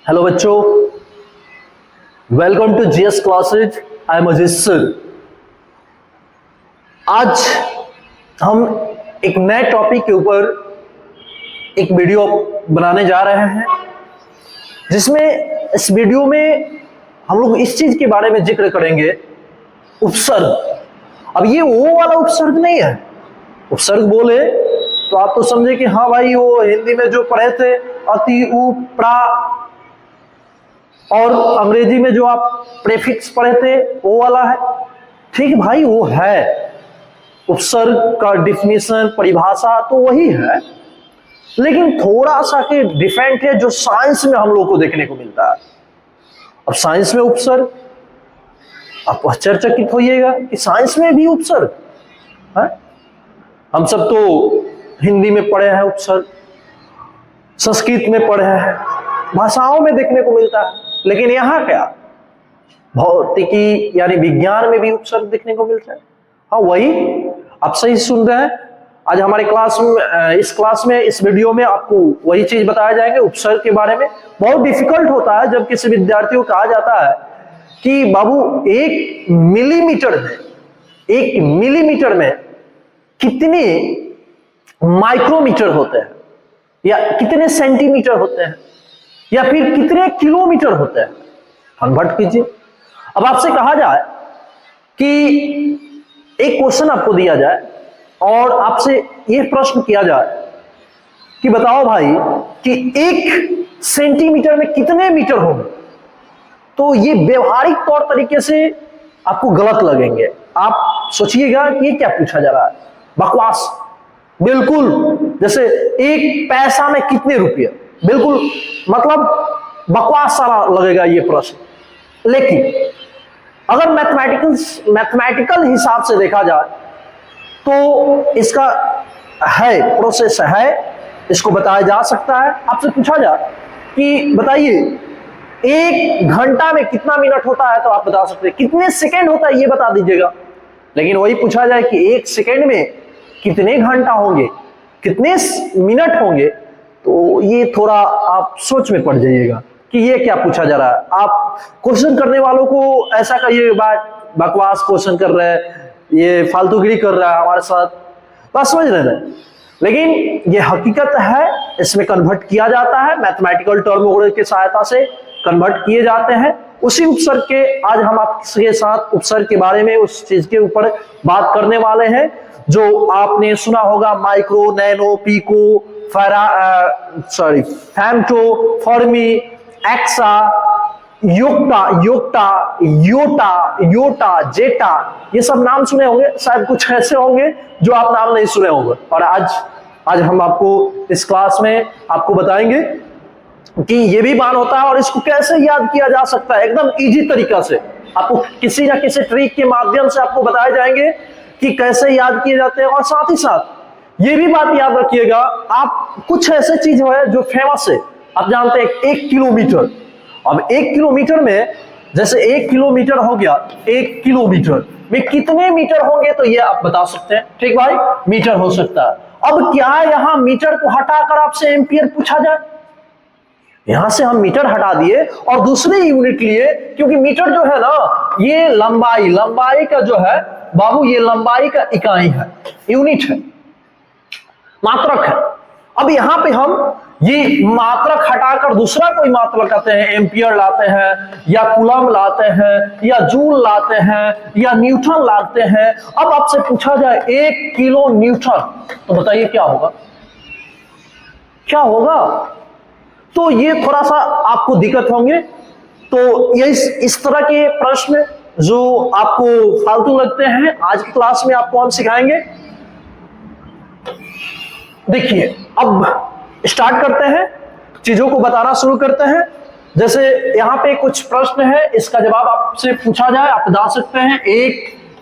Hello बच्चों, welcome to GS classes. I am Aziz sir. आज हम एक नए टॉपिक के ऊपर एक वीडियो बनाने जा रहे हैं, जिसमें इस वीडियो में हम लोग इस चीज के बारे में जिक्र करेंगे, उपसर्ग। अब ये वो वाला उपसर्ग नहीं है। उपसर्ग बोले तो आप तो समझे कि हाँ भाई, वो हिंदी में जो पढ़े थे अति, उ, प्रा, और अंग्रेजी में जो आप प्रेफिक्स पढ़े थे वो वाला है। ठीक भाई, वो है उपसर्ग का डिफिनीशन, परिभाषा तो वही है, लेकिन थोड़ा सा के डिफरेंट है जो साइंस में हम लोग को देखने को मिलता है। अब साइंस में उपसर्ग, आप आश्चर्यचकित होइएगा कि साइंस में भी उपसर्ग है। हम सब तो हिंदी में पढ़े हैं उपसर्ग, संस्कृत में पढ़े हैं, भाषाओं में देखने को मिलता है, लेकिन यहाँ क्या भौतिकी यानी विज्ञान में भी उपसर्ग देखने को मिलता है। हाँ, वही आप सही सुन रहे हैं। आज हमारे क्लास में, इस क्लास में, इस वीडियो में आपको वही चीज बताया जाएंगे उपसर्ग के बारे में। बहुत डिफिकल्ट होता है जब किसी विद्यार्थी को कहा जाता है कि बाबू 1 मिलीमीटर में कितने माइक्रोमीटर होते हैं, या कितने सेंटीमीटर होते हैं, या फिर कितने किलोमीटर होते हैं। कन्वर्ट कीजिए। अब आपसे कहा जाए कि एक क्वेश्चन आपको दिया जाए और आपसे यह प्रश्न किया जाए कि बताओ भाई कि 1 सेंटीमीटर में कितने मीटर होंगे, तो ये व्यवहारिक तौर तरीके से आपको गलत लगेंगे। आप सोचिएगा कि ये क्या पूछा जा रहा है, बकवास। बिल्कुल जैसे 1 पैसा में कितने रुपये, बिल्कुल मतलब बकवास सारा लगेगा ये प्रश्न। लेकिन अगर मैथमेटिकल हिसाब से देखा जाए तो इसका है, प्रोसेस है, इसको बताया जा सकता है। आपसे पूछा जाए कि बताइए 1 घंटा में कितना मिनट होता है, तो आप बता सकते हैं। कितने सेकंड होता है ये बता दीजिएगा। लेकिन वही पूछा जाए कि 1 सेकंड में कितने घंटा होंगे, कितने मिनट होंगे, तो ये थोड़ा आप सोच में पड़ जाइएगा कि ये क्या पूछा जा रहा है। आप क्वेश्चन करने वालों को ऐसा कहिए, बकवास क्वेश्चन कर रहे हैं, ये फालतूगिरी कर रहा है हमारे साथ, बस समझ रहे हैं। लेकिन ये हकीकत है, इसमें कन्वर्ट किया जाता है, मैथमेटिकल टर्म की सहायता से कन्वर्ट किए जाते हैं। उसी उपसर्ग के आज हम आपके साथ उपसर्ग के बारे में, उस चीज के ऊपर बात करने वाले हैं जो आपने सुना होगा, micro, nano, pico, femto, fermi, exa, yotta, zetta, ये सब नाम सुने होंगे। शायद कुछ ऐसे होंगे जो आप नाम नहीं सुने होंगे। और आज हम आपको इस क्लास में आपको बताएंगे कि ये भी मान होता है और इसको कैसे याद किया जा सकता है। एकदम इजी तरीका से आपको किसी ना किसी ट्रिक के माध्यम से आपको बताए जाएंगे कि कैसे याद किए जाते हैं। और साथ ही साथ ये भी बात याद रखिएगा, आप कुछ ऐसे चीज है जो फेमस है। आप जानते हैं 1 किलोमीटर। अब 1 किलोमीटर में, जैसे 1 किलोमीटर हो गया, 1 किलोमीटर में कितने मीटर होंगे, तो ये आप बता सकते हैं। ठीक भाई, मीटर हो सकता है। अब क्या यहां मीटर को हटाकर आपसे एम्पियर पूछा जाए? यहां से हम मीटर हटा दिए और दूसरी यूनिट लिए, क्योंकि मीटर जो है ना, ये लंबाई का जो है बाबू, ये लंबाई का इकाई है, यूनिट है, मात्रक है। अब यहां पे हम ये मात्रक हटाकर दूसरा कोई मात्रक लाते हैं, एम्पियर लाते हैं, या कूलम लाते हैं, या जूल लाते हैं, या न्यूटन लाते हैं। अब आपसे पूछा जाए 1 किलो न्यूटन, तो बताइए क्या होगा, क्या होगा? तो ये थोड़ा सा आपको दिक्कत होंगे। तो ये इस तरह के प्रश्न जो आपको फालतू लगते हैं, आज की क्लास में आपको हम सिखाएंगे। देखिए, अब स्टार्ट करते हैं, चीजों को बताना शुरू करते हैं। जैसे यहाँ पे कुछ प्रश्न है, इसका जवाब आपसे पूछा जाए, आप बता सकते हैं। 1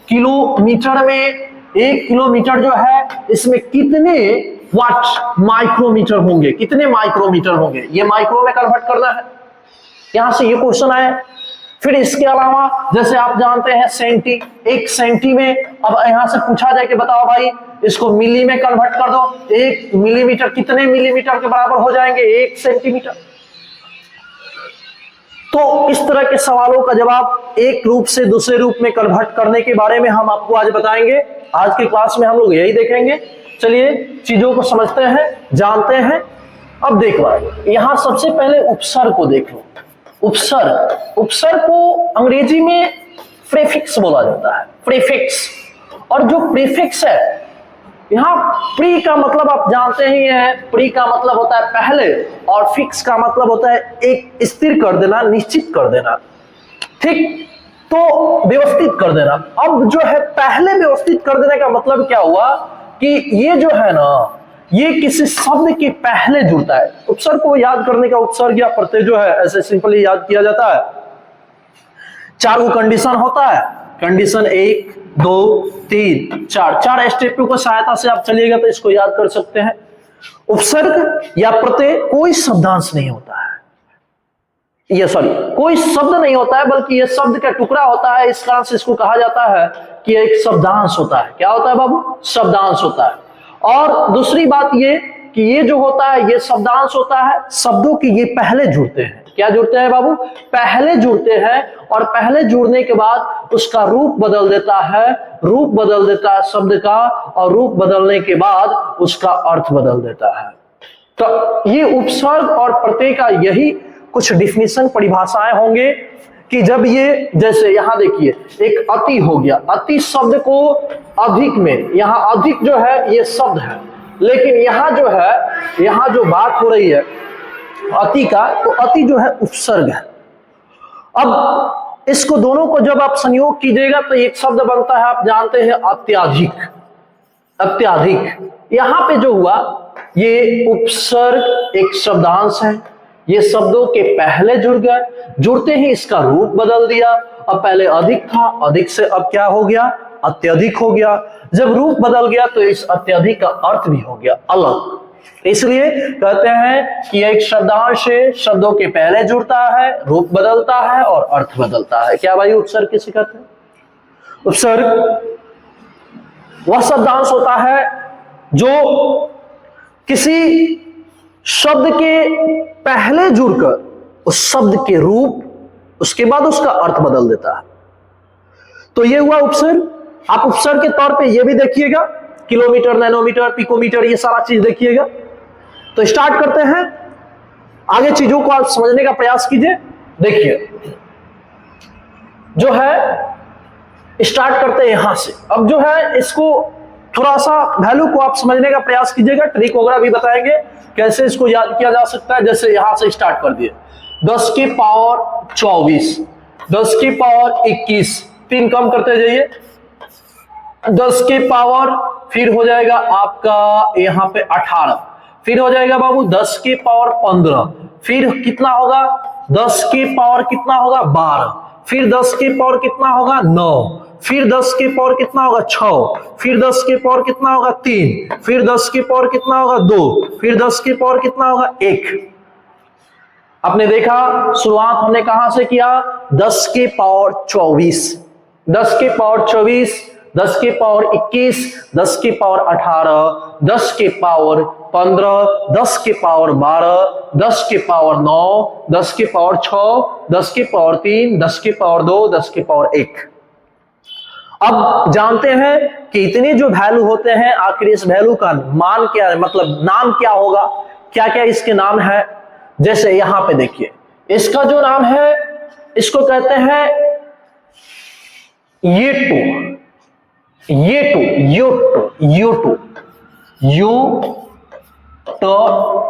किलोमीटर में, 1 किलोमीटर जो है, इसमें कितने वाट माइक्रोमीटर होंगे, कितने माइक्रोमीटर होंगे, ये माइक्रो में कन्वर्ट करना है। यहां से ये क्वेश्चन आया। फिर इसके अलावा जैसे आप जानते हैं सेंटी, 1 सेंटी में, अब यहां से पूछा जाए कि बताओ भाई इसको मिली में कन्वर्ट कर दो। 1 मिलीमीटर कितने मिलीमीटर के बराबर हो जाएंगे? 1 सेंटीमीटर। तो इस तरह के सवालों का जवाब एक रूप से दूसरे रूप में कन्वर्ट करने के बारे में हम आपको आज बताएंगे। आज की क्लास में हम लोग यही देखेंगे। चलिए चीजों को समझते हैं, जानते हैं। अब देखो, यहां सबसे पहले उपसर्ग को देख लो। उपसर्ग को अंग्रेजी में प्रीफिक्स बोला जाता है, प्रीफिक्स। और जो प्रीफिक्स है, यहां प्री का मतलब आप जानते ही हैं, प्री का मतलब होता है पहले, और फिक्स का मतलब होता है एक स्थिर कर देना, निश्चित कर देना, ठीक, तो व्यवस्थित कर देना। अब जो है पहले व्यवस्थित कर देने का मतलब क्या हुआ कि ये जो है ना, ये किसी शब्द के पहले जुड़ता है। उपसर्ग को याद करने का उपसर्ग या प्रत्यय जो है ऐसे सिंपली याद किया जाता है। 4 को कंडीशन होता है, कंडीशन 1 2 3 4, 4 स्टेपों की सहायता से आप चलिएगा तो इसको याद कर सकते हैं। उपसर्ग या प्रत्यय कोई शब्दांश नहीं होता है, ये सॉरी कोई शब्द नहीं होता है, बल्कि ये शब्द का टुकड़ा होता है। इस कारण से इसको कहा जाता है कि एक शब्दांश होता है। क्या होता है बाबू? शब्दांश होता है। और दूसरी बात ये कि ये जो होता है ये शब्दांश होता है, शब्दों के ये पहले जुड़ते हैं। क्या जुड़ते हैं बाबू? पहले जुड़ते हैं, और पहले जुड़ने के बाद उसका रूप बदल देता है, रूप बदल देता है शब्द का, और रूप बदलने के बाद उसका अर्थ बदल देता है। तो ये उपसर्ग और प्रत्यय का यही कुछ डिफिनीशन, परिभाषाएं होंगे कि जब ये, जैसे यहां देखिए एक अति हो गया, अति शब्द को अधिक में, यहां अधिक जो है ये शब्द है, लेकिन यहां जो है, यहां जो बात हो रही है अति का, तो अति जो है उपसर्ग है। अब इसको दोनों को जब आप संयोग कीजिएगा तो एक शब्द बनता है, आप जानते हैं, अत्याधिक। अत्याधिक यहां पे जो हुआ, ये उपसर्ग एक शब्दांश है, ये शब्दों के पहले जुड़ गए, जुड़ते ही इसका रूप बदल दिया। अब पहले अधिक था, अधिक से अब क्या हो गया? अत्यधिक हो गया। जब रूप बदल गया तो इस अत्यधिक का अर्थ भी हो गया अलग। इसलिए कहते हैं कि एक शब्दांश शब्दों के पहले जुड़ता है, रूप बदलता है और अर्थ बदलता है। क्या भाई उपसर्ग किसे कहते हैं? उपसर्ग वह शब्दांश होता है जो किसी शब्द के पहले जुड़कर उस शब्द के रूप, उसके बाद उसका अर्थ बदल देता है। तो ये हुआ उपसर्ग। आप उपसर्ग के तौर पे ये भी देखिएगा, किलोमीटर, नैनोमीटर, पिकोमीटर, ये सारा चीज देखिएगा। तो स्टार्ट करते हैं, आगे चीजों को आप समझने का प्रयास कीजिए। देखिए जो है स्टार्ट करते हैं यहां से। अब जो है इसको थोड़ा सा वैल्यू को आप समझने का प्रयास कीजिएगा, ट्रिक वगैरह भी बताएंगे कैसे इसको याद किया जा सकता है। जैसे यहां से स्टार्ट कर दिए, 10 की पावर 24, 10 की पावर 21, 3 कम करते जाइए, 10 की पावर, फिर हो जाएगा आपका यहां पे 18, फिर हो जाएगा बाबू 10 की पावर 15, फिर कितना होगा? 10 की पावर कितना होगा? 12, फिर 10 की पावर कितना होगा? 9, फिर 10 की पावर कितना होगा? 6, फिर 10 की पावर कितना होगा? 3, फिर 10 की पावर कितना होगा? 2, फिर 10 की पावर कितना होगा? 1। आपने देखा शुरुआत हमने कहां से किया? 10 की पावर 24, 10 की पावर 24, 10 की पावर 21, 10 की पावर 18, 10 की पावर 15, 10 की पावर 12, 10 की पावर 9, 10 की पावर 6, 10 की पावर 3, 10 की पावर 2, 10 की पावर 1। अब जानते हैं कि इतने जो वैल्यू होते हैं, आखिर इस वैल्यू का मान क्या है, मतलब नाम क्या होगा, क्या क्या इसके नाम है। जैसे यहां पे देखिए, इसका जो नाम है इसको कहते हैं ये टू, ये टू, यो टू, यो टू, यो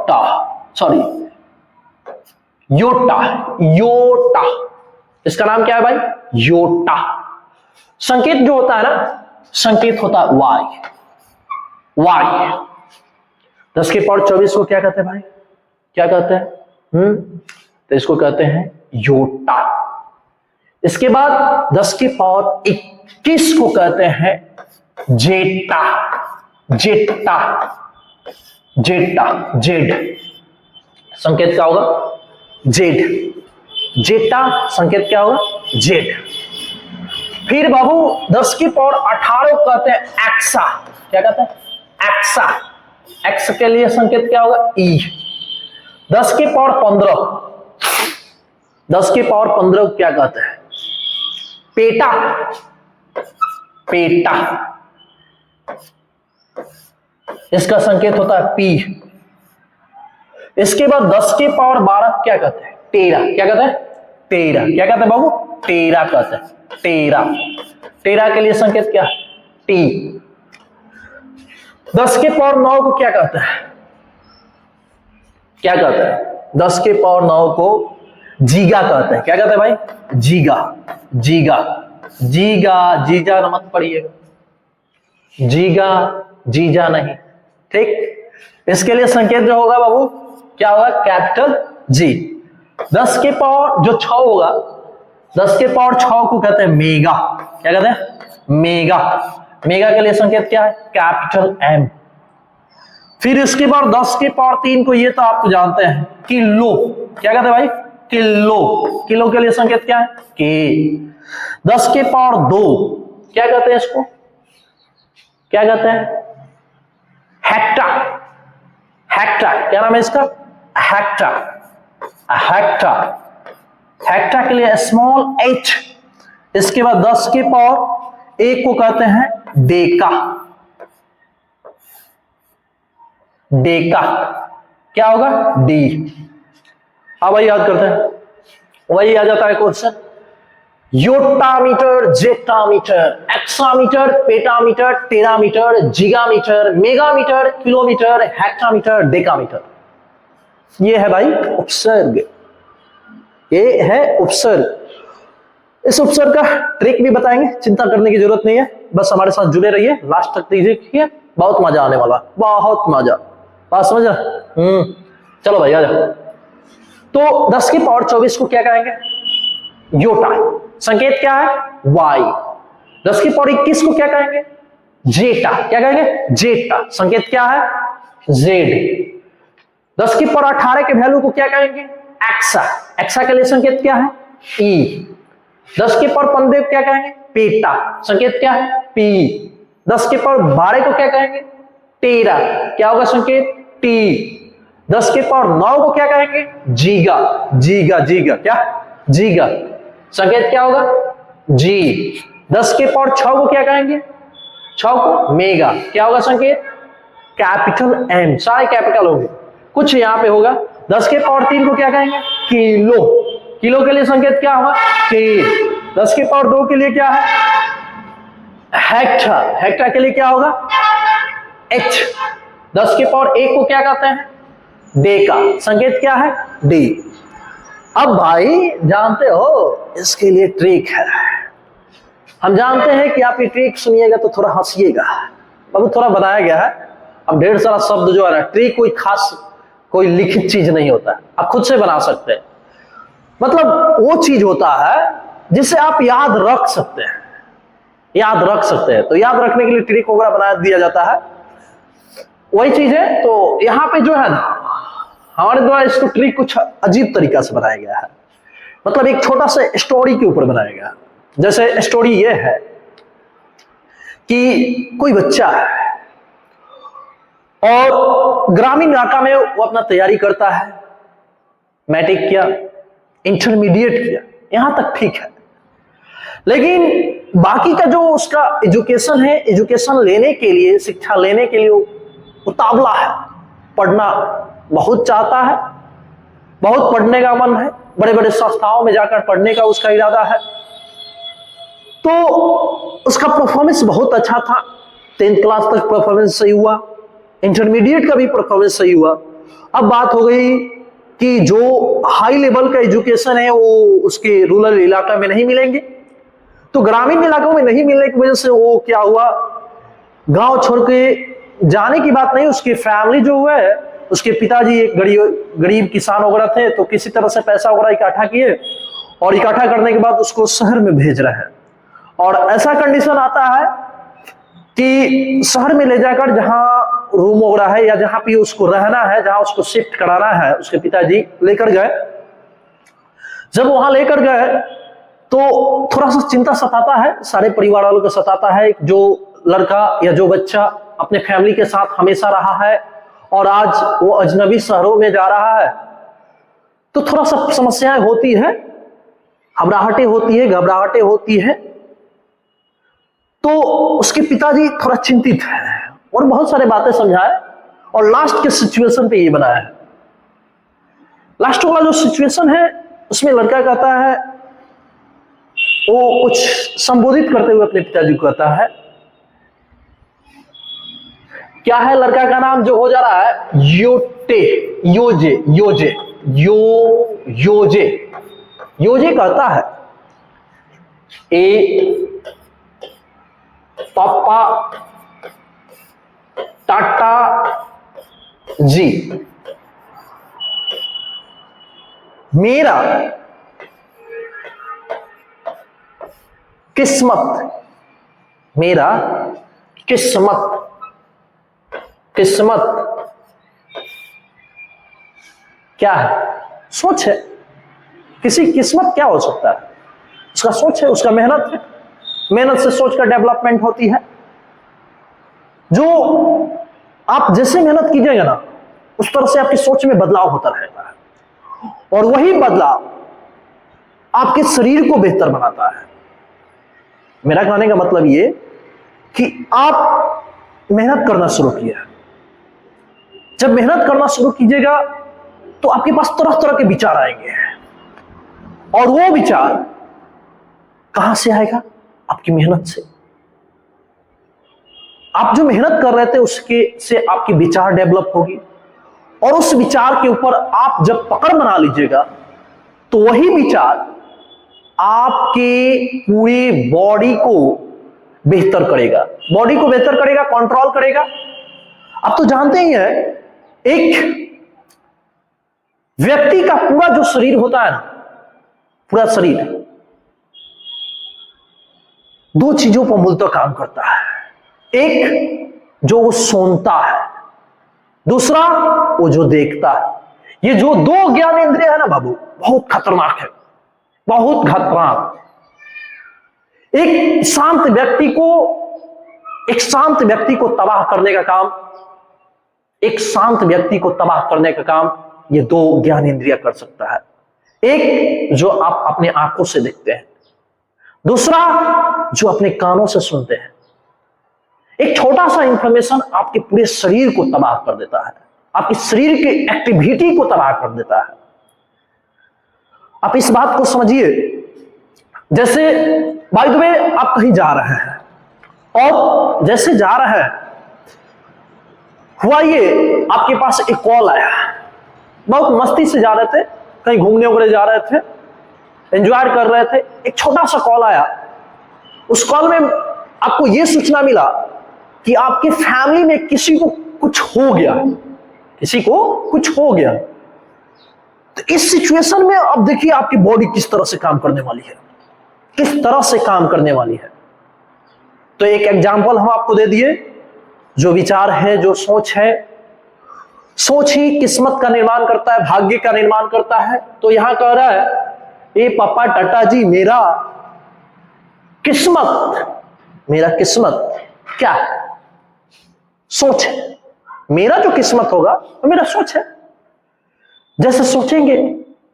टा, सॉरी योटा, योटा, इसका नाम क्या है भाई? योटा। संकेत जो होता है ना, संकेत होता है वाई, वाई। 10 की पावर 24 को क्या कहते हैं भाई? क्या कहते हैं? तो इसको कहते हैं योटा। इसके बाद 10 की पावर 21 को कहते हैं जेटा, जेटा, जेटा, जेड। संकेत क्या होगा? जेड। जेटा संकेत क्या होगा? जेड। फिर बाबू 10 की पावर 18 को कहते हैं एक्सा। क्या कहते हैं? एक्सा। एक्स के लिए संकेत क्या होगा? ई। 10 की पावर 15, 10 की पावर 15 को क्या कहते हैं? पेटा। पेटा, इसका संकेत होता है पी। इसके बाद 10 की पावर 12 क्या कहते हैं? टेरा। क्या कहते हैं? टेरा। क्या कहते हैं बाबू? टेरा कहते हैं। टेरा। टेरा के लिए संकेत क्या? टी। 10 के पावर 9 को क्या कहते हैं? क्या कहते हैं? 10 के पावर 9 को जीगा कहते हैं। क्या कहते हैं भाई? जीगा। जीगा। जीगा, जीजा न मत पढ़िएगा, जीगा जीजा नहीं, ठीक। इसके लिए संकेत जो होगा बाबू क्या होगा? Capital G. 10 के पावर जो 6 होगा, 10 के पावर 6 को कहते हैं मेगा। क्या कहते हैं? मेगा। मेगा के लिए संकेत क्या है? Capital M. फिर इसके बाद 10 के पावर 3 को, ये तो आप जानते हैं, किलो। क्या कहते हैं भाई? किलो। किलो के लिए संकेत क्या है? के। 10 के पावर 2 क्या कहते हैं इसको? क्या कहते हैं? हेक्टा। हेक्टा। क्या नाम है इसका? हेक्टा। हेक्टा। हेक्टा के लिए स्मॉल एच। इसके बाद 10 के पावर 1 को कहते हैं डेका। डेका। क्या होगा? डी। अब वही याद करते हैं, वही आ जाता है question. Yottametre, zettametre, exametre, petametre, terametre, gigametre, megametre, kilometre, hectometre, decametre. ये है भाई उपसर्ग। ये है उपसर्ग। इस उपसर्ग का ट्रिक भी बताएंगे, चिंता करने की जरूरत नहीं है, बस हमारे साथ जुड़े रहिए, लास्ट तक दीजिए, बहुत मजा आने वाला, बहुत मजा। बात समझ रहे? चलो भाई आ जाओ। तो 10 की पावर 24 को क्या कहेंगे? योटा। संकेत क्या है? वाई। 10 की पावर 21 को क्या कहेंगे? जेटा। क्या कहेंगे? जेटा। संकेत क्या है? जेड। 10 की पावर 18 के वैल्यू को क्या कहेंगे? एक्सा। एक्सा के लिए संकेत क्या है? ई। 10 की पावर 15 को क्या कहेंगे? पेटा। संकेत क्या है? पी। 10 की पावर 12 को क्या कहेंगे? टेरा। क्या होगा संकेत? टी। 10 के पावर 9 को क्या कहेंगे? जीगा। जीगा। जीगा। क्या? जीगा। संकेत क्या होगा? जी। 10 के पावर 6 को क्या कहेंगे? 6 को मेगा। क्या होगा संकेत? Capital M. सारे कैपिटल होंगे, कुछ यहां पे होगा। 10 के पावर 3 को क्या कहेंगे? किलो। किलो के लिए संकेत क्या होगा? के। 10 के पावर 2 के लिए क्या है? हेक्टा। हेक्टा के लिए क्या होगा? एच। 10 के पावर 1 को क्या कहते हैं? डेका। संकेत क्या है? डी। अब भाई जानते हो इसके लिए ट्रिक है। हम जानते हैं कि आप ये ट्रिक सुनिएगा तो थोड़ा हंसिएगा, अब थोड़ा बताया गया है। अब ढेर सारा शब्द जो है ना, ट्रिक कोई खास कोई लिखित चीज नहीं होता है, आप खुद से बना सकते हैं। मतलब वो चीज होता है जिसे आप याद रख सकते हैं, याद रख सकते हैं। तो याद रखने के लिए ट्रिक वगैरह बना दिया जाता है, वही चीज है। तो यहाँ पे जो है ना, हमारे द्वारा इसको ट्रिक कुछ अजीब तरीका से बनाया गया है। मतलब एक छोटा सा स्टोरी के ऊपर बनाया गया। जैसे स्टोरी ये है कि कोई बच्चा है और ग्रामीण इलाका में वो अपना तैयारी करता है, मैट्रिक किया, इंटरमीडिएट किया, यहां तक ठीक है। लेकिन बाकी का जो उसका एजुकेशन है, एजुकेशन लेने के लिए, शिक्षा लेने के लिए उतावला है, पढ़ना बहुत चाहता है, बहुत पढ़ने का मन है, बड़े बड़े संस्थाओं में जाकर पढ़ने का उसका इरादा है। तो उसका परफॉर्मेंस बहुत अच्छा था, 10th क्लास तक परफॉर्मेंस सही हुआ, इंटरमीडिएट का भी परफॉर्मेंस सही हुआ। अब बात हो गई कि जो हाई लेवल का एजुकेशन है वो उसके रूरल इलाका में नहीं मिलेंगे, तो ग्रामीण इलाकों में नहीं मिलने की वजह से वो क्या हुआ, गांव छोड़ के जाने की बात नहीं, उसकी फैमिली जो है, उसके पिताजी एक गरीब किसान वगैरह थे, तो किसी तरह से पैसा वगैरह इकट्ठा किए और इकट्ठा करने के बाद उसको शहर में भेज रहे हैं। और ऐसा कंडीशन आता है कि शहर में ले जाकर जहां रूम वगैरह है या जहां पे उसको रहना है, जहां उसको शिफ्ट कराना है, उसके पिताजी लेकर गए। जब वहां लेकर गए तो थोड़ा सा चिंता सताता है, सारे परिवार वालों को सताता है। जो लड़का या जो बच्चा अपने फैमिली के साथ हमेशा रहा है और आज वो अजनबी शहरों में जा रहा है, तो थोड़ा सा समस्याएं होती है। घबराहटें होती है। तो उसके पिताजी थोड़ा चिंतित है और बहुत सारे बातें समझाए और लास्ट के सिचुएशन पे ये बनाया है। लास्ट वाला जो सिचुएशन है उसमें लड़का कहता है, वो कुछ संबोधित करते हुए अपने पिताजी को कहता है, क्या है लड़का का नाम जो हो जा रहा है, योजे कहता है, ए पापा टाटा जी, मेरा किस्मत क्या है? सोच है। किसी किस्मत क्या हो सकता है? उसका सोच है, उसका मेहनत है। मेहनत से सोच का डेवलपमेंट होती है। जो आप जैसे मेहनत कीजिएगा ना, उस तरह से आपकी सोच में बदलाव होता रहेगा और वही बदलाव आपके शरीर को बेहतर बनाता है। मेरा कहने का मतलब ये कि आप मेहनत करना शुरू किया। जब मेहनत करना शुरू कीजिएगा तो आपके पास तरह तरह के विचार आएंगे और वो विचार कहां से आएगा? आपकी मेहनत से। आप जो मेहनत कर रहे थे उसके से आपकी विचार डेवलप होगी और उस विचार के ऊपर आप जब पकड़ बना लीजिएगा तो वही विचार आपके पूरी बॉडी को बेहतर करेगा, कंट्रोल करेगा। आप तो जानते ही हैं, एक व्यक्ति का पूरा जो शरीर होता है ना, पूरा शरीर दो चीजों पर मूलतः काम करता है। एक जो वो सुनता है, दूसरा वो जो देखता है। ये जो दो ज्ञान इंद्रिय है ना बाबू, बहुत खतरनाक है, बहुत खतरनाक। एक शांत व्यक्ति को तबाह करने का काम ये दो ज्ञान इंद्रिय कर सकता है। एक जो आप अपने आंखों से देखते हैं, दूसरा जो अपने कानों से सुनते हैं। एक छोटा सा इंफॉर्मेशन आपके पूरे शरीर को तबाह कर देता है, आपके शरीर की एक्टिविटी को तबाह कर देता है। आप इस बात को समझिए, जैसे बाय द वे आप कहीं जा रहे हैं और जैसे जा रहे हैं, हुआ ये आपके पास एक कॉल आया, बहुत मस्ती से जा रहे थे, कहीं घूमने वगैरह जा रहे थे, एंजॉय कर रहे थे, एक छोटा सा कॉल आया। उस कॉल में आपको यह सूचना मिला कि आपके फैमिली में किसी को कुछ हो गया। तो इस सिचुएशन में अब देखिए आपकी बॉडी किस तरह से काम करने वाली है, तो एक एग्जांपल हम आपको दे दिए। जो विचार है, जो सोच है, सोच ही किस्मत का निर्माण करता है, भाग्य का निर्माण करता है। तो यहां कह रहा है, ए पापा टाटा जी, मेरा किस्मत क्या है? सोच है। मेरा जो किस्मत होगा वो मेरा सोच है। जैसे सोचेंगे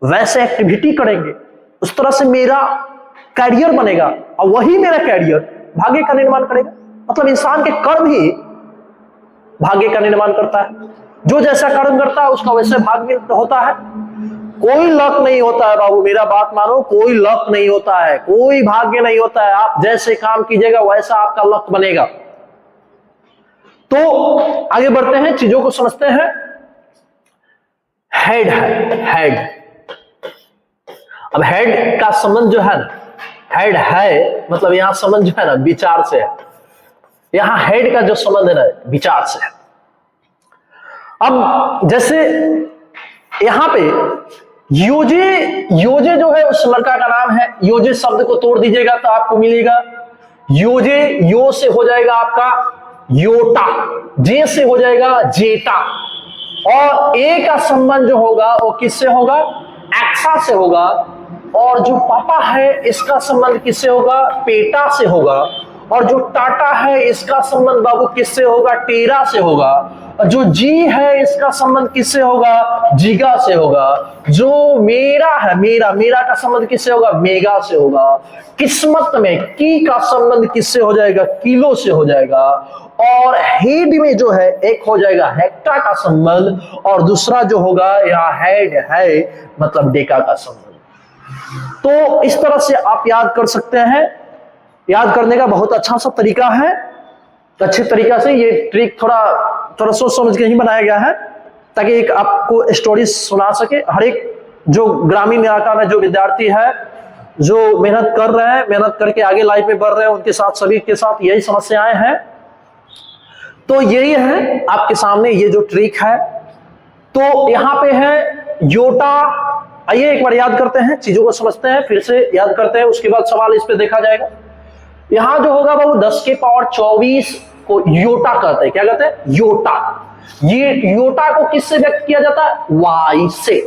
वैसे एक्टिविटी करेंगे, उस तरह से मेरा कैरियर बनेगा और वही मेरा कैरियर भाग्य का निर्माण करेगा। मतलब इंसान के कर्म ही भाग्य का निर्माण करता है। जो जैसा कर्म करता है उसका वैसे भाग्य होता है। कोई लक नहीं होता है बाबू, मेरा बात मानो, कोई लक नहीं होता है, कोई भाग्य नहीं होता है। आप जैसे काम कीजिएगा वैसा आपका लक बनेगा। तो आगे बढ़ते हैं, चीजों को समझते हैं। हेड है, अब हेड का संबंध जो है ना, हेड है मतलब यहां संबंध जो है ना विचार से है। यहां हेड का जो संबंध है ना विचार से है। अब जैसे यहां पे योजे जो है उस लड़का का नाम है। योजे शब्द को तोड़ दीजिएगा तो आपको मिलेगा योजे, यो से हो जाएगा आपका योटा, जे से हो जाएगा जेटा, और ए का संबंध जो होगा वो किससे होगा? एक्सा से होगा। और जो पापा है इसका संबंध किससे होगा? पेटा से होगा। और जो टाटा है इसका संबंध बाबू किससे होगा? टेरा से होगा। जो जी है इसका संबंध किससे होगा? जीगा से होगा। जो मेरा है, मेरा का संबंध किससे होगा? मेगा से होगा। किस्मत में की का संबंध किससे हो जाएगा? किलो से हो जाएगा। और हेड में जो है एक हो जाएगा हेक्टा का संबंध, और दूसरा जो होगा यहाँ हेड है मतलब डेका का संबंध। तो इस तरह से आप याद कर सकते हैं। याद करने का बहुत अच्छा सा तरीका है, अच्छे तरीका से ये ट्रिक थोड़ा सोच समझ के ही बनाया गया है ताकि एक आपको स्टोरी सुना सके। हर एक जो ग्रामीण इलाका में जो विद्यार्थी है, जो मेहनत कर रहे हैं, मेहनत करके आगे लाइफ में बढ़ रहे हैं, उनके साथ सभी के साथ यही समस्याएं हैं। तो यही है आपके सामने ये जो ट्रिक है। तो यहाँ पे है योटा। आइए एक बार याद करते हैं, चीजों को समझते हैं, फिर से याद करते हैं, उसके बाद सवाल इस पे देखा जाएगा। यहां जो होगा वो 10 के पावर 24 को योटा कहते हैं। क्या कहते हैं? योटा। ये योटा को किससे व्यक्त किया जाता है? वाई से।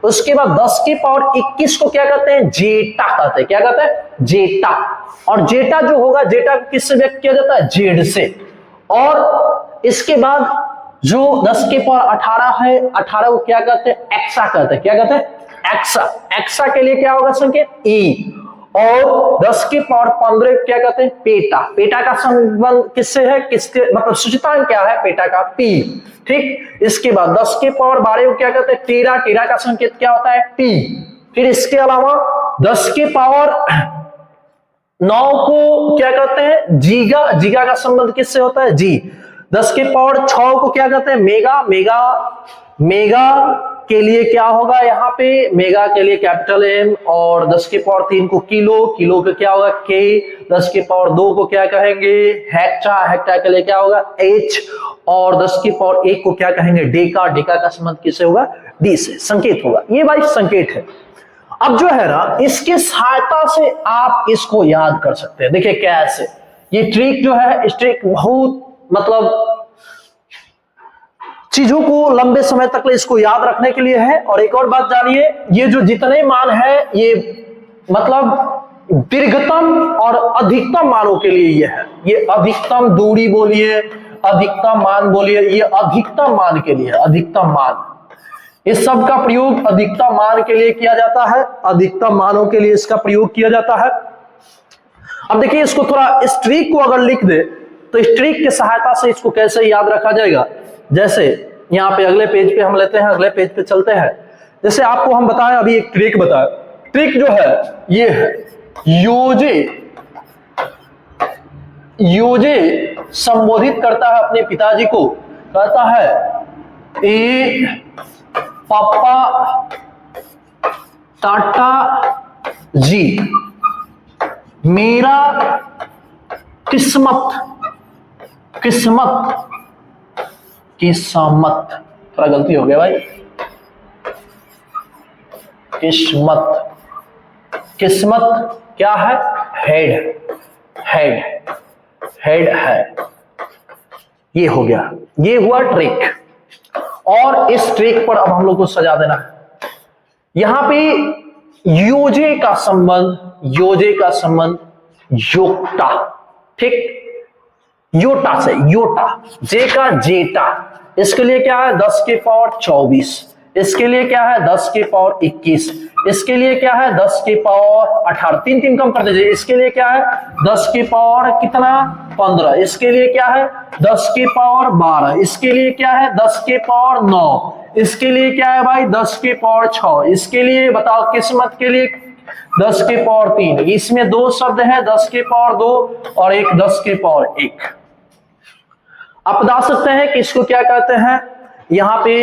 उसके बाद 10 के पावर 21 को क्या कहते हैं? जेटा कहते हैं। क्या कहते हैं? जेटा। और जेटा जो होगा, जेटा को किससे व्यक्त किया जाता है? जेड से। और इसके बाद जो 10 के पावर 18 है, 18 को क्या कहते हैं? एक्सा कहते हैं। क्या कहते हैं? एक्सा। एक्सा के लिए क्या होगा संकेत? ई। और 10 के पावर 15 क्या कहते हैं? पेटा। पेटा का संबंध किससे है? किसके मतलब सूचकांक क्या है? पेटा का पी। ठीक। इसके बाद 10 के पावर 12 को क्या कहते हैं? टेरा। टेरा का संकेत क्या होता है? टी। फिर इसके अलावा 10 के पावर 9 को क्या कहते हैं? जीगा। जीगा का संबंध किससे होता है? जी। 10 के पावर 6 को क्या कहते हैं? मेगा। मेगा। मेगा के लिए क्या होगा यहाँ पे? मेगा के लिए कैपिटल एम। और 10 के पावर 3 को किलो। किलो का क्या होगा? के। 10 के पावर 2 को क्या कहेंगे? हेक्टा। हेक्टा के लिए क्या होगा? एच। और 10 के पावर 1 को क्या कहेंगे? डेका। डेका का संबंध किससे होगा? डी से। संकेत होगा। ये भाई संकेत है। अब जो है ना, इसके सहायता से आप इसको याद कर सकते हैं। देखिए कैसे ये ट्रिक जो है, इस ट्रिक बहुत मतलब चीजों को लंबे समय तक इसको याद रखने के लिए है। और एक और बात जानिए, ये जो जितने मान है ये मतलब दीर्घतम और अधिकतम मानों के लिए ये है। ये अधिकतम दूरी बोलिए, अधिकतम मान बोलिए, ये अधिकतम मान के लिए, अधिकतम मान। इस सब का प्रयोग अधिकतम मान के लिए किया जाता है। अधिकतम मानों के लिए इसका प्रयोग किया जाता है। अब देखिए इसको थोड़ा, इस ट्रिक को अगर लिख दे तो इस ट्रिक की सहायता से इसको कैसे याद रखा जाएगा। जैसे यहाँ पे अगले पेज पे हम लेते हैं, अगले पेज पे चलते हैं। जैसे आपको हम बताएं, अभी एक ट्रिक बताएं। ट्रिक जो है ये है, योजे। योजे संबोधित करता है अपने पिताजी को, कहता है ए पापा टाटा जी, मेरा किस्मत, किस्मत, किस्मत, थोड़ा गलती हो गया भाई, किस्मत, किस्मत क्या है? हेड, हेड, हेड है। ये हो गया, ये हुआ ट्रिक। और इस ट्रिक पर अब हम लोग को सजा देना है। यहां पे योजे का संबंध, योजे का संबंध योक्टा, ठीक, योटा से, योटा, जे का जेटा। इसके लिए क्या है? 10 के पावर 24। इसके लिए क्या है? 10 के पावर 21। इसके लिए क्या है? 10 के पावर 18। तीन तीन कम कर दीजिए। इसके लिए क्या है? 10 के पावर कितना? 15। इसके लिए क्या है? 10 के पावर 12। इसके लिए क्या है? 10 के पावर 9। इसके लिए क्या है भाई? 10 के पावर 6। इसके लिए बताओ, किस्मत के लिए 10 के पावर 3। इसमें दो शब्द है, 10 के पावर 2 और एक 10 के पावर 1। आप बता सकते हैं कि इसको क्या कहते हैं? यहां पे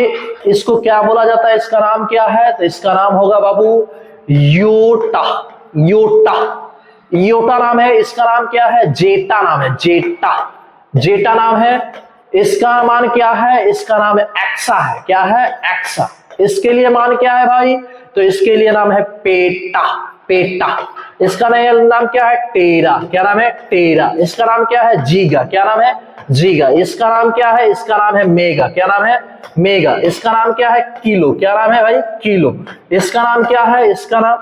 इसको क्या बोला जाता है? इसका नाम क्या है? तो इसका नाम होगा बाबू योटा। योटा, योटा नाम है। इसका नाम क्या है? जेटा नाम है, जेटा, जेटा नाम है। इसका मान क्या है? इसका नाम है एक्सा है। क्या है? एक्सा। इसके लिए मान क्या है भाई? तो इसके लिए नाम है पेटा, पेटा। इसका नाम क्या है? टेरा। क्या नाम है? टेरा। इसका नाम क्या है? जीगा। क्या नाम है? जीगा। इसका नाम क्या है? इसका नाम है मेगा। क्या नाम है? मेगा। इसका नाम क्या है? किलो। क्या नाम है भाई? किलो। इसका नाम क्या है? इसका नाम,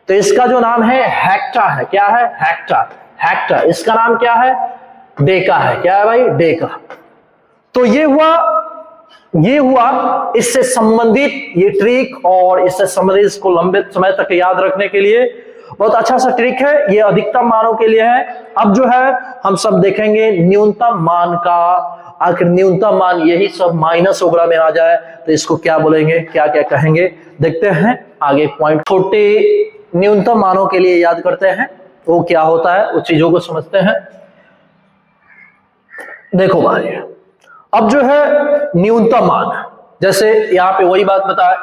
तो इसका जो नाम है हेक्टा है। क्या है? Hecto, hecto. इसका नाम क्या है? डेका है। क्या है भाई? डेका। तो ये हुआ ये हुआ इससे संबंधित ये ट्रिक, और इससे संबंधित इसको लंबे समय तक याद रखने के लिए बहुत अच्छा सा ट्रिक है। ये अधिकतम मानों के लिए है। अब जो है हम सब देखेंगे न्यूनतम मान का। आखिर न्यूनतम मान यही सब माइनस वगैरह में आ जाए तो इसको क्या बोलेंगे, क्या क्या कहेंगे, देखते हैं आगे पॉइंट। छोटे न्यूनतम मानों के लिए याद करते हैं वो क्या होता है, उस चीजों को समझते हैं। देखो भाई, अब जो है न्यूनतम मान, जैसे यहां पे वही बात बताए,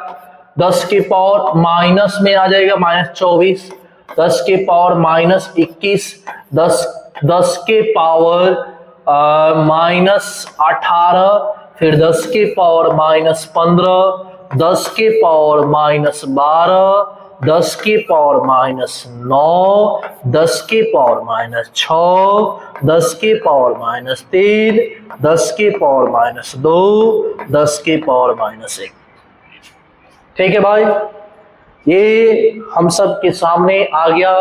10 की पावर माइनस में आ जाएगा -24, 10 के पावर -21, 10 के पावर -18, फिर 10 के पावर -15, 10 के पावर -12, 10 के पावर -9, 10 के पावर -6, 10 के पावर -3, 10 के पावर -2, 10 के पावर -1। ठीक है भाई, ये हम सब के सामने आ गया।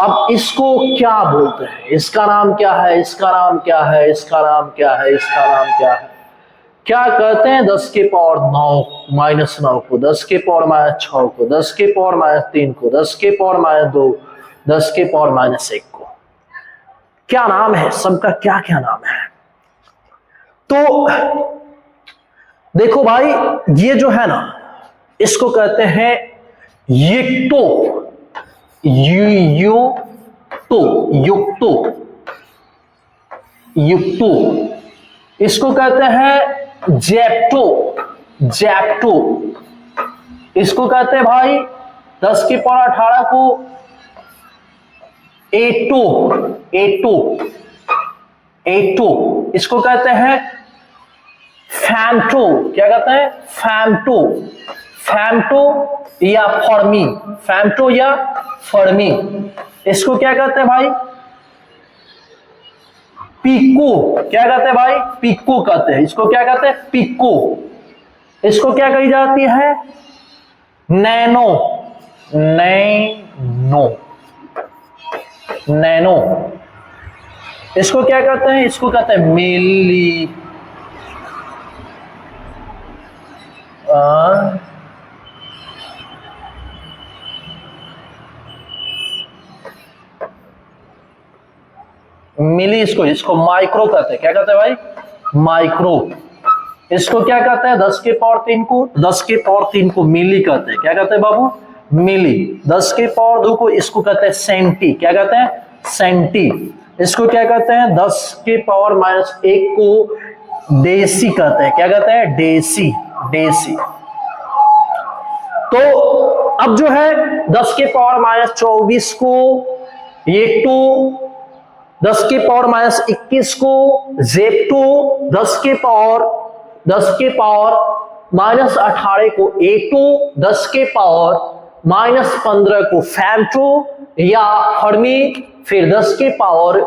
अब इसको क्या बोलते हैं, इसका नाम क्या है, इसका नाम क्या है, इसका नाम क्या है, इसका नाम क्या है, क्या कहते हैं 10 के पावर -9 को, 10 के पावर -6 को, 10 के पावर -3 को, 10 के पावर -2, 10 के पावर -1 को। क्या नाम है सबका, क्या क्या नाम है? तो देखो भाई, ये जो है ना, इसको कहते हैं युक्तो, युक्तो। इसको कहते हैं जेप्टो, इसको कहते हैं भाई 10 की पावर 18 को एटो, इसको कहते हैं फैम्टो। क्या कहते हैं? फैम्टो या फर्मी, फैम्टो या फर्मी। इसको क्या कहते हैं भाई? पिको। क्या कहते हैं भाई? पिको कहते हैं। इसको क्या कहते हैं? पिको। इसको क्या कही जाती है? Nano, nano. इसको क्या कहते हैं? इसको कहते हैं मिली। मिली। इसको माइक्रो कहते हैं। क्या कहते हैं भाई? माइक्रो। इसको क्या कहते हैं? 10 के पावर 3 को, 10 के पावर 3 को मिली कहते हैं। क्या कहते हैं बाबू? मिली। 10 के पावर 2 को इसको कहते हैं सेंटी। क्या कहते हैं? सेंटी। इसको क्या कहते हैं? 10 के पावर -1 को डेसी कहते हैं। क्या कहते हैं? डेसी। तो अब जो है 10 के पावर -24 को येक्टो, 10 के पावर -21 को जेप्टो, 10 के पावर -18 को एटो, 10 के पावर -15 को फैम्टो या फर्मी, फिर 10 के पावर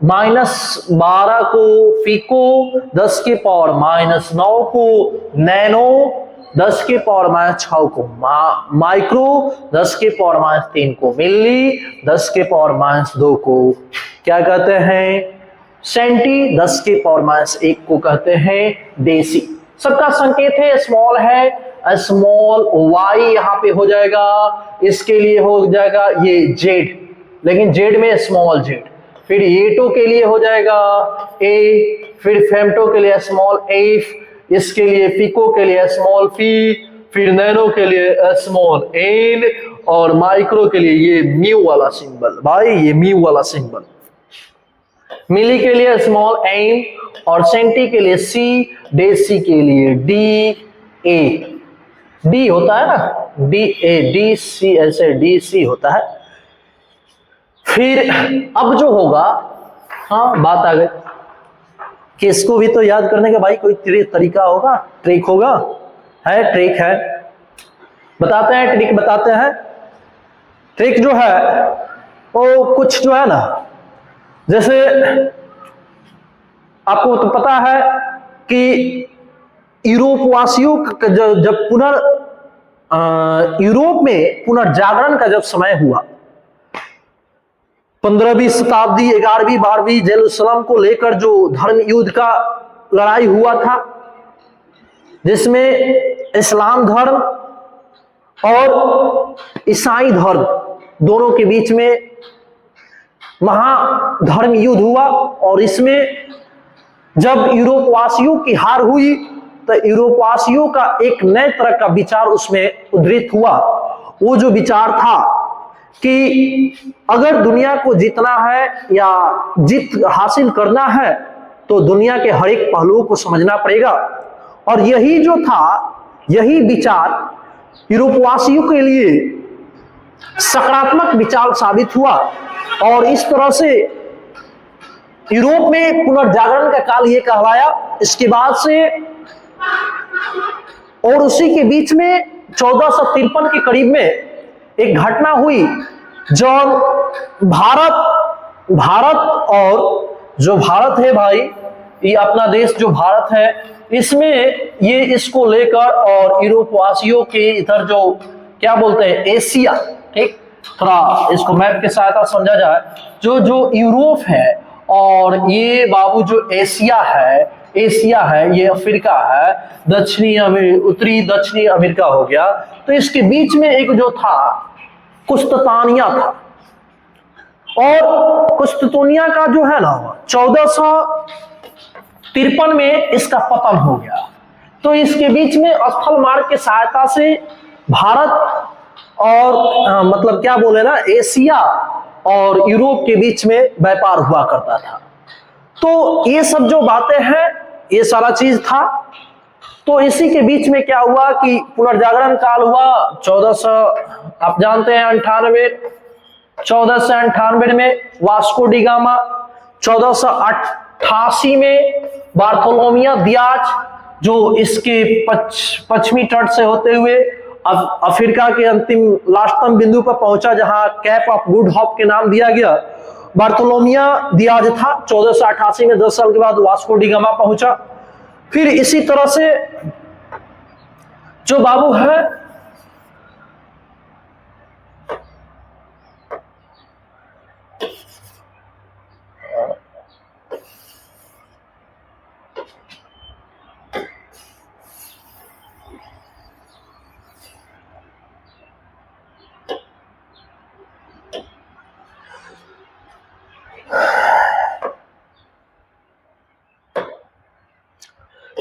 -12 को फिको, 10 के पावर -9 को नैनो, 10 के पावर -6 को माइक्रो, 10 के पावर -3 को मिली, 10 के पावर -2 को क्या कहते हैं? सेंटी, 10 के पावर -1 को कहते हैं डेसी। सबका संकेत है स्मॉल है, स्मॉल वाई यहाँ पे हो जाएगा, इसके लिए हो जाएगा ये जेड, लेकिन जेड में स्मॉल जेड। फिर येटो के लिए हो जाएगा ए, फिर फेम्टो के लिए स्मॉल एफ, इसके लिए पिको के लिए स्मॉल पी, फिर नैनो के लिए स्मॉल एन, और माइक्रो के लिए ये म्यू वाला सिंबल। भाई ये म्यू वाला सिंबल। मिली के लिए स्मॉल एन, और सेंटी के लिए सी, डेसी के लिए डी ए। डी होता है ना, डी ए, डी सी, ऐसे डी सी होता है। फिर अब जो होगा, हाँ बात आ गई कि इसको भी तो याद करने का भाई कोई तरीका होगा, ट्रिक होगा, है ट्रिक है, बताते हैं ट्रिक बताते हैं। ट्रिक जो है वो कुछ जो है ना, जैसे आपको तो पता है कि यूरोप वासियों का जब यूरोप में पुनर्जागरण का जब समय हुआ, 15वीं शताब्दी, 11वीं 12वीं, जेरूसलम को लेकर जो धर्म युद्ध का लड़ाई हुआ था, जिसमें इस्लाम धर्म और ईसाई धर्म दोनों के बीच में महाधर्म युद्ध हुआ। और इसमें जब यूरोप वासियों की हार हुई तो यूरोप वासियों का एक नए तरह का विचार उसमें उद्धृत हुआ। वो जो विचार था कि अगर दुनिया को जीतना है या जीत हासिल करना है तो दुनिया के हर एक पहलुओं को समझना पड़ेगा। और यही जो था, यही विचार यूरोपवासियों के लिए सकारात्मक विचार साबित हुआ। और इस तरह से यूरोप में पुनर्जागरण का काल ये कहलाया। इसके बाद से और उसी के बीच में 1453 के करीब में एक घटना हुई जब भारत और जो भारत है भाई, ये अपना देश जो भारत है, इसमें ये इसको लेकर और यूरोप वासियों के इधर जो क्या बोलते हैं एशिया, ठीक, थोड़ा इसको मैप के सहायता समझा जाए, जो यूरोप है और ये बाबू जो एशिया है, ये अफ्रीका है, उत्तरी दक्षिणी अमेरिका हो गया। तो इसके बीच में एक जो था कुस्तानिया था। और कुस्तानिया का जो है ना 1453 में इसका पतन हो गया। तो इसके बीच में स्थल मार्ग की सहायता से भारत और मतलब क्या बोले ना एशिया और यूरोप के बीच में व्यापार हुआ करता था। तो ये सब जो बातें हैं, ये सारा चीज था। तो इसी के बीच में क्या हुआ कि पुनर्जागरण काल हुआ 1400, आप जानते हैं 1498 में वास्को डी गामा, 1488 में बार्थोलोमियो दियाज जो इसके पश्चिमी तट से होते हुए अफ्रीका के अंतिम लास्टतम बिंदु पर पहुंचा जहां कैप ऑफ गुड होप के नाम दिया गया। बार्थोलोमियो दियाज था 1488 में, 10 साल के बाद वास्को डी गामा पहुंचा। फिर इसी तरह से जो बाबू है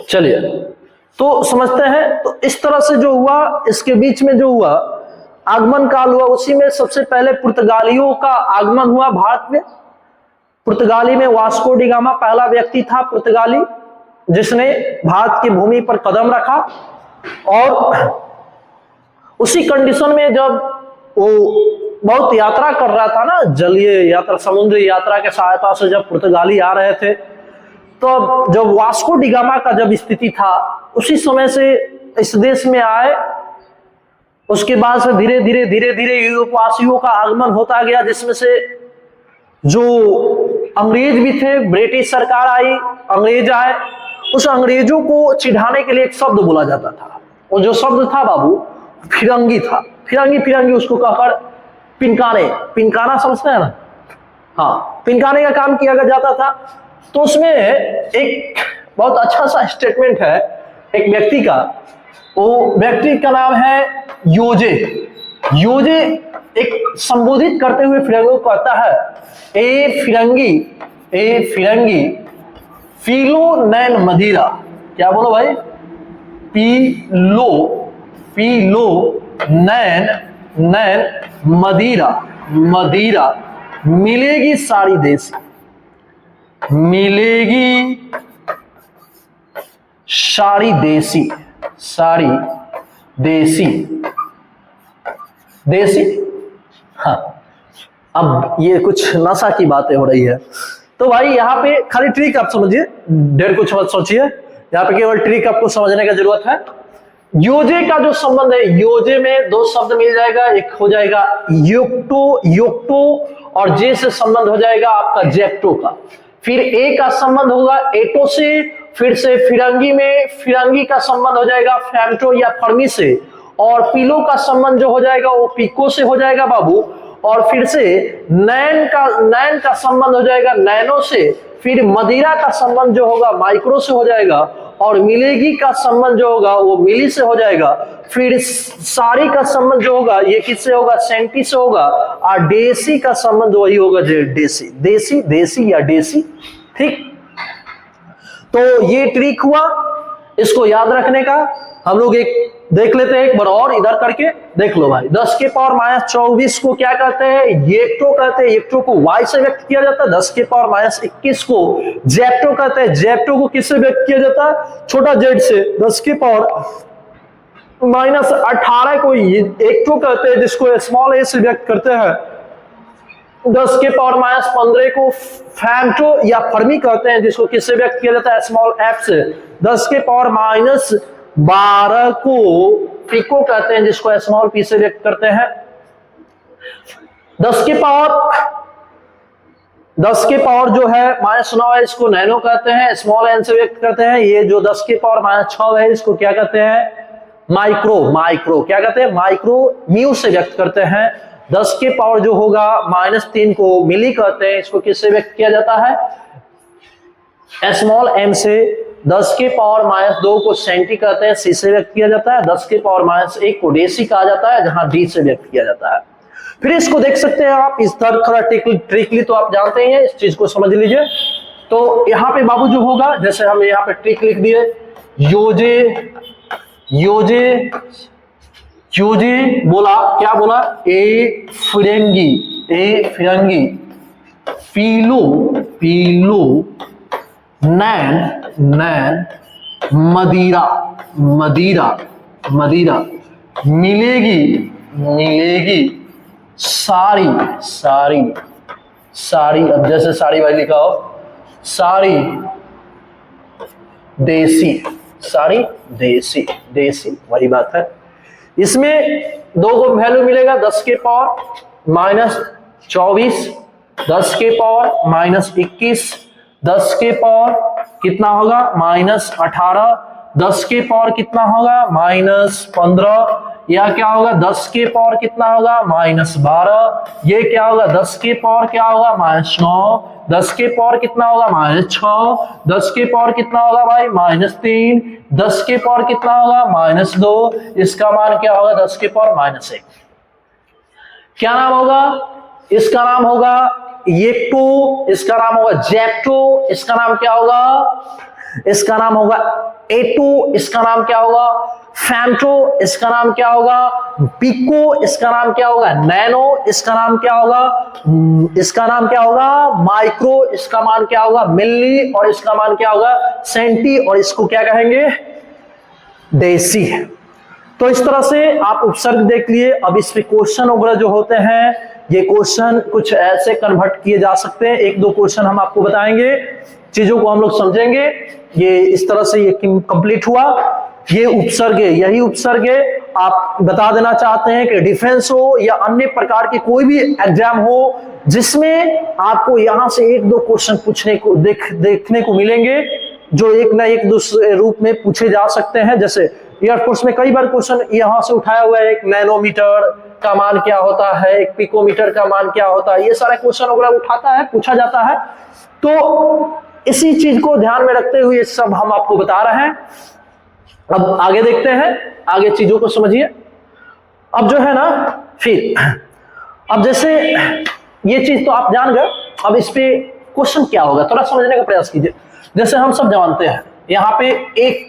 चलिए तो समझते हैं। तो इस तरह से जो हुआ, इसके बीच में जो हुआ आगमन काल हुआ, उसी में सबसे पहले पुर्तगालियों का आगमन हुआ भारत में। पुर्तगाली में वास्को डी गामा पहला व्यक्ति था पुर्तगाली जिसने भारत की भूमि पर कदम रखा। और उसी कंडीशन में जब वो बहुत यात्रा कर रहा था ना, जलीय यात्रा, समुद्री यात्रा के सहायता से जब पुर्तगाली आ रहे थे, तो जब वास्को डी गामा का जब स्थिति था उसी समय से इस देश में आए। उसके बाद से धीरे धीरे यूरोपवासियों का आगमन होता गया, जिसमें से जो अंग्रेज भी थे, ब्रिटिश सरकार आई, अंग्रेज आए। उस अंग्रेजों को चिढ़ाने के लिए एक शब्द बोला जाता था। वो जो शब्द था बाबू फिरंगी था। फिरंगी उसको कहकर पिनकाना समझते हैं ना, हाँ, पिनकाने का काम किया जाता था। तो उसमें एक बहुत अच्छा सा स्टेटमेंट है एक व्यक्ति का। वो व्यक्ति का नाम है योजे एक संबोधित करते हुए फिरंगी को कहता है, ए फिरंगी पीलो नैन मदिरा। क्या बोलो भाई? पीलो नैन मदिरा मिलेगी सारी देसी, मिलेगी सारी देसी। हाँ, अब ये कुछ नशा की बातें हो रही है। तो भाई यहाँ पे खाली ट्रिक आप समझिए, ढेर कुछ मत सोचिए, यहाँ पे केवल ट्रिक आपको समझने की जरूरत है। योजे का जो संबंध है, योजे में दो शब्द मिल जाएगा, एक हो जाएगा योक्टो और जे से संबंध हो जाएगा आपका जैक्टो का। फिर ए का संबंध होगा एटो से, फिर से फिरंगी में फिरंगी का संबंध हो जाएगा फैम्टो या फर्मी से, और पीलो का संबंध जो हो जाएगा वो पिको से हो जाएगा बाबू, और फिर से नैन का संबंध हो जाएगा नैनो से, फिर मदिरा का संबंध जो होगा माइक्रो से हो जाएगा, और मिलेगी का संबंध जो होगा वो मिली से हो जाएगा, फिर सारी का संबंध जो होगा ये किससे होगा, सेंटी से होगा, और डेसी का संबंध वही होगा डेसी, देसी देसी या डेसी। ठीक, तो ये ट्रिक हुआ, इसको याद रखने का। हम लोग एक देख लेते हैं एक बार और, इधर करके देख लो भाई। 10 के पावर माइनस 24 को क्या कहते हैं, येक्टो कहते हैं। येक्टो को y से व्यक्त किया जाता है। 10 के पावर माइनस 21 को जेप्टो कहते हैं। जेप्टो को किससे व्यक्त किया जाता है, छोटा z से। 10 के पावर माइनस 18 को एक्टो कहते हैं, जिसको स्मॉल a से व्यक्त करते हैं। 10 के पावर माइनस 15 को फैम्टो या फर्मी कहते हैं, जिसको किससे व्यक्त किया जाता है, स्मॉल f से। 10 के पावर माइनस 12 को पिको कहते हैं, जिसको स्मॉल p से व्यक्त करते हैं। 10 के पावर जो है माइनस 9 है, इसको नैनो कहते हैं, स्मॉल n से व्यक्त करते हैं। ये जो 10 के पावर माइनस 6 है, इसको क्या कहते हैं, माइक्रो क्या कहते हैं, माइक्रो म्यू से व्यक्त करते हैं। 10 के पावर जो होगा माइनस 3 को मिली कहते हैं, इसको किससे व्यक्त किया जाता है, स्मॉल m से। 10 के पावर माइनस 2 को सेंटी कहते हैं, सी से व्यक्त किया जाता है। 10 के पावर माइनस 1 को डेसी कहा जाता है, जहां डी से व्यक्त किया जाता है। फिर इसको देख सकते हैं आप, इस तरह थोड़ा ट्रिकली तो आप जानते ही हैं, इस चीज को समझ लीजिए। तो यहाँ पे बाबू जो होगा, जैसे हम यहाँ पे ट्रिक लिख दिए, योजे बोला, क्या बोला, ए फिरंगी, पीलू नैन मदिरा, मिलेगी सारी। अब जैसे साड़ी भाई लिखा हो, साड़ी देसी वही बात है। इसमें 2 को वैल्यू मिलेगा, 10 के पावर माइनस 24, 10 के पावर माइनस 21, 10 के पावर कितना होगा, माइनस 18, 10 के पावर कितना होगा, माइनस 15, या क्या होगा, 10 के पावर कितना होगा, माइनस 12, ये क्या होगा, 10 के पावर क्या होगा, माइनस 9, 10 के पावर कितना होगा, माइनस 6, 10 के पावर कितना होगा भाई, माइनस 3, 10 के पावर कितना होगा, माइनस 2, इसका मान क्या होगा, 10 के पावर माइनस 1। क्या नाम होगा, इसका नाम होगा येक्टो, इसका नाम होगा जेप्टो, इसका नाम क्या होगा, इसका नाम होगा एटो, इसका नाम क्या होगा, फैम्टो, इसका नाम क्या होगा, पिको, इसका नाम क्या होगा, नैनो, इसका नाम क्या होगा, माइक्रो, इसका मान क्या होगा, मिली, और इसका मान क्या होगा, सेंटी, और इसको क्या कहेंगे, देसी। तो इस तरह से आप उपसर्ग देख लिए। अब इस पे क्वेश्चन वगैरह जो होते हैं, ये क्वेश्चन कुछ ऐसे कन्वर्ट किए जा सकते हैं। 1-2 क्वेश्चन हम आपको बताएंगे, चीजों को हम लोग समझेंगे। ये इस तरह से ये कंप्लीट हुआ। ये उपसर्ग है, यही उपसर्ग है। आप बता देना चाहते हैं कि डिफेंस हो या अन्य प्रकार के कोई भी एग्जाम हो जिसमें आपको यहां से 1-2 क्वेश्चन पूछने को देखने को मिलेंगे, जो एक ना एक दूसरे रूप में पूछे जा सकते हैं। जैसे एयरफोर्स में कई बार क्वेश्चन यहां से उठाया हुआ है, एक नैनोमीटर का मान क्या होता है, एक पिकोमीटर का मान क्या होता है, ये सारे क्वेश्चन वगैरह उठाता है, पूछा जाता है। तो इसी चीज को ध्यान में रखते हुए सब हम आपको बता रहे हैं। अब आगे देखते हैं, आगे चीजों को समझिए। अब जो है ना, फिर अब जैसे ये चीज तो आप जान गए, अब इस पे क्वेश्चन क्या होगा थोड़ा समझने का प्रयास कीजिए। जैसे हम सब जानते हैं यहाँ पे 1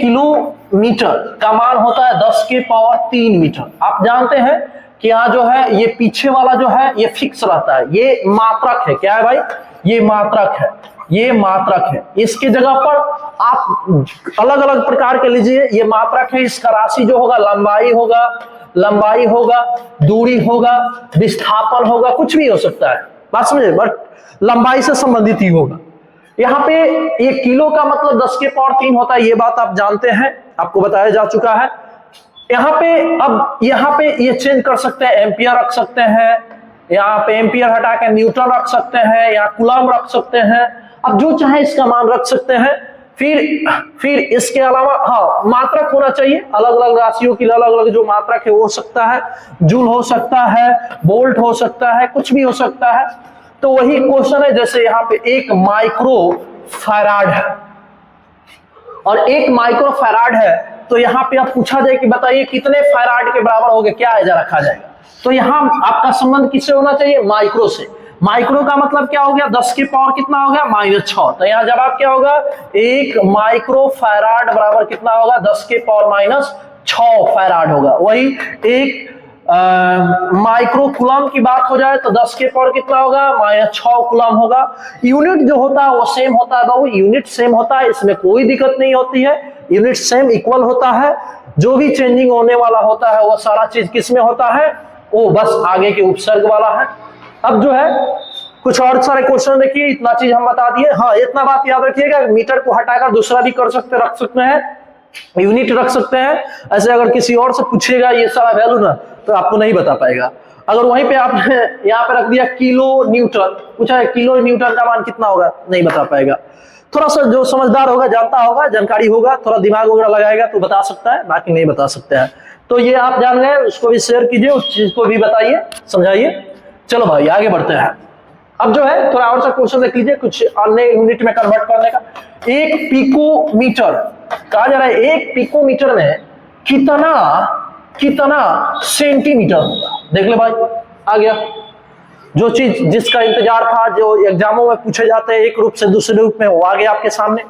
किलोमीटर का मान होता है 10 के पावर 3 मीटर। आप जानते हैं कि यहाँ जो है ये पीछे वाला जो है ये फिक्स रहता है, ये मात्रक है। क्या है भाई, ये मात्रक है, ये मात्रक है। इसके जगह पर आप अलग अलग प्रकार के लीजिए, ये मात्रक है, इसका राशि जो होगा लंबाई होगा, दूरी होगा, विस्थापन होगा, कुछ भी हो सकता है, बात समझे, बट लंबाई से संबंधित ही होगा। यहाँ पे ये किलो का मतलब 10 के पावर 3 होता है, ये बात आप जानते हैं, आपको बताया जा चुका है। यहाँ पे अब यहाँ पे ये चेंज कर सकते हैं, एम्पियर रख सकते हैं, यहाँ पे एम्पियर हटा के न्यूटन रख सकते हैं, या कूलम रख सकते हैं, अब जो चाहे इसका मान रख सकते हैं। फिर इसके अलावा हाँ मात्रक होना चाहिए, अलग अलग राशियों की अलग अलग जो मात्रक है वो हो सकता है, जूल हो सकता है, वोल्ट हो सकता है, कुछ भी हो सकता है। तो वही क्वेश्चन है, जैसे यहाँ पे 1 माइक्रो फैराड है, और 1 माइक्रो फैराड है, तो यहाँ पे आप पूछा जाए कि बताइए कितने फैराड के बराबर हो गए, क्या है रखा जाएगा। तो यहाँ आपका संबंध किससे होना चाहिए, माइक्रो से। माइक्रो का मतलब क्या हो गया, 10 की पावर कितना हो गया, -6। तो यहाँ जवाब क्या होगा, 1 माइक्रो फैराड बराबर कितना होगा, 10 की पावर -6 फैराड होगा। वही एक माइक्रो कूलम की बात हो जाए तो 10 के पावर कितना होगा, -6 कूलम होगा। यूनिट जो होता है वो सेम होता है बाबू, यूनिट सेम होता है, इसमें कोई दिक्कत नहीं होती है, यूनिट सेम इक्वल होता है। जो भी चेंजिंग होने वाला होता है वो सारा चीज किसमें होता है, वो बस आगे के उपसर्ग वाला है। अब जो है कुछ और सारे क्वेश्चन देखिए, इतना चीज हम बता दिए। हाँ, इतना बात याद रखिएगा, मीटर को हटाकर दूसरा भी कर सकते, रख सकते हैं, यूनिट रख सकते हैं। ऐसे अगर किसी और से पूछेगा ये सारा वैल्यू ना, तो आपको नहीं बता पाएगा। अगर वहीं पे आपने यहाँ पे रख दिया किलो न्यूटन, पूछा है किलो न्यूटन का मान कितना होगा, नहीं बता पाएगा। थोड़ा सा जो समझदार होगा, जानता होगा, जानकारी होगा, थोड़ा दिमाग वगैरह लगाएगा तो बता सकता है, बाकी नहीं बता सकते हैं। तो ये आप जान गए, उसको भी शेयर कीजिए, उस चीज को भी बताइए, समझाइए। चलो भाई आगे बढ़ते हैं। अब जो है थोड़ा और सा क्वेश्चन देख लीजिए, कुछ अन्य यूनिट में कन्वर्ट करने का। 1 पिकोमीटर कहा जा रहा है, 1 पिकोमीटर में कितना सेंटीमीटर होगा। देख ले भाई, आ गया जो चीज जिसका इंतजार था, जो एग्जामों में पूछे जाते हैं एक रूप से दूसरे रूप में, वो आ गया आपके सामने।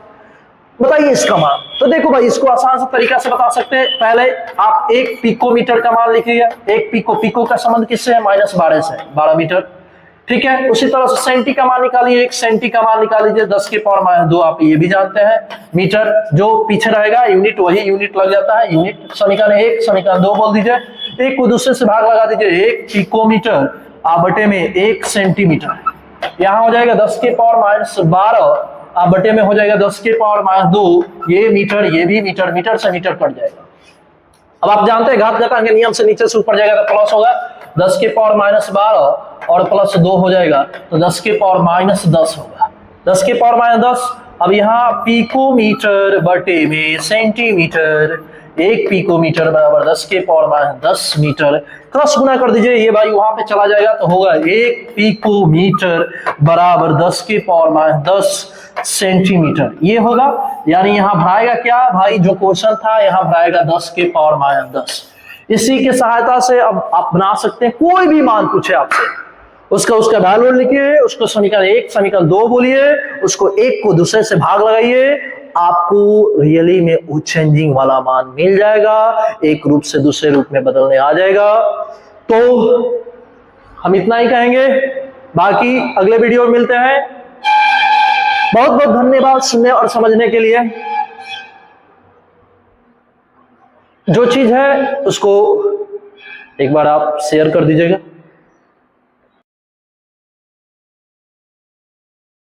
बताइए इसका मान। तो देखो भाई, इसको आसान से तरीका से बता सकते हैं। पहले आप 1 पिकोमीटर का मान लिखिएगा। 1 पिको का संबंध किससे है, -12 से, 12 मीटर। ठीक है, उसी तरह से सेंटी का मान निकालिए, 1 सेंटी का मान निकाल लीजिए, 10 के पावर -2। आप ये भी जानते हैं। मीटर जो पीछे रहेगा यूनिट, वही यूनिट लग जाता है, यूनिट। समीकरण 1 समीकरण 2 बोल दीजिए, एक को दूसरे से भाग लगा दीजिए। 1 पिकोमीटर बटे में 1 सेंटीमीटर, यहाँ हो जाएगा 10 के पावर -12 बटे में हो जाएगा 10 के पावर -2। ये मीटर, ये भी मीटर, मीटर से मीटर कट जाएगा। अब आप जानते हैं घात घटाएं के नियम से, नीचे से ऊपर जाएगा तो प्लस होगा, 10 के पावर -12 और +2 हो जाएगा तो 10 के पावर -10 होगा, 10 के पावर -10। अब यहाँ पिकोमीटर बटे में सेंटीमीटर, 1 पिकोमीटर बराबर 10 के पावर -10 मीटर। क्रॉस गुना कर दीजिए, ये भाई वहां पे चला जाएगा तो होगा 1 पिकोमीटर बराबर 10 के पावर -10 सेंटीमीटर, ये होगा। यानी यहाँ भराएगा क्या भाई, जो क्वेश्चन था यहाँ भराएगा 10 के पावर -10। इसी के सहायता से अब आप बना सकते हैं, कोई भी मान पूछे आपसे, उसका वैल्यू लिखिए, उसको समीकरण 1 समीकरण 2 बोलिए, उसको एक को दूसरे से भाग लगाइए, आपको रियली में वो चेंजिंग वाला मान मिल जाएगा, एक रूप से दूसरे रूप में बदलने आ जाएगा। तो हम इतना ही कहेंगे, बाकी अगले वीडियो में मिलते हैं। बहुत बहुत धन्यवाद सुनने और समझने के लिए। जो चीज है उसको एक बार आप शेयर कर दीजिएगा।